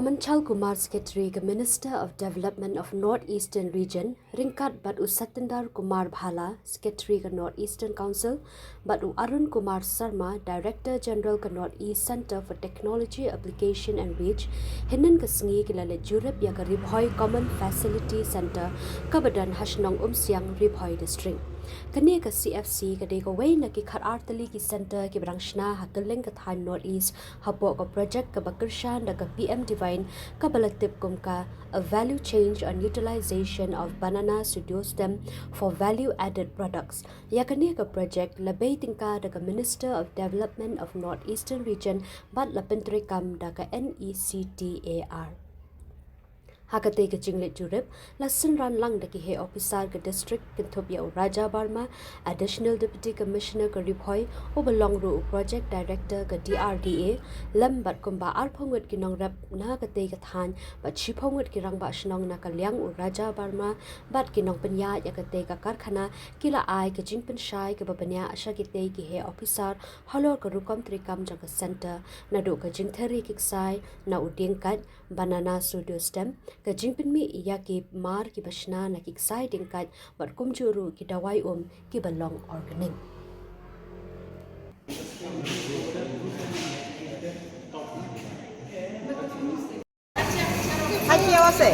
Amanchal Kumar Secretary, Minister of Development of Northeastern Region, Ringkat Batu Satendar Kumar Bala, Secretary of Northeastern Council, Batu Arun Kumar Sarma, Director General of Northeast Center for Technology Application and Reach, Hinan Kasngi Kilale Jurep Yaga Ribhoi Common Facility Center, Kabadan Hashnong Siang Ribhoi District. Kani ka CFC ka dego way na ki khat artali ki center ki brangshna hakaleng ka than Northeast hapo ka project ka bakirshan da ka PM Divine ka balatip kum ka a value change and utilization of banana pseudostem for value added products. Ya kani ka project labay tingka da ka Minister of Development of Northeastern Region bat lapentri kam da ka NECTAR. Hakate ke jinglet jurip lasan ran lang daki he officer ke district Kintopia Raja Barma, additional deputy commissioner ke Ribhoi o belong ru project director ke DRDA lambat kumba arphongut ki nong rap na kate ke than bat chiphongut ki rang ba shnong na kalyang u Raja Barma bat ki nong penya ya kate ka karkhana kila ai ke jingpen shai ke babanya asha ki te ki he officer halor ke rukom trikam jang center na do ke jingthari ki sai na u dieng banana pseudostem ka jingpin mi iya ki mar ki bashna na ki exciting kat bat kumjuru ki dawai ki balong organic Hai kia wase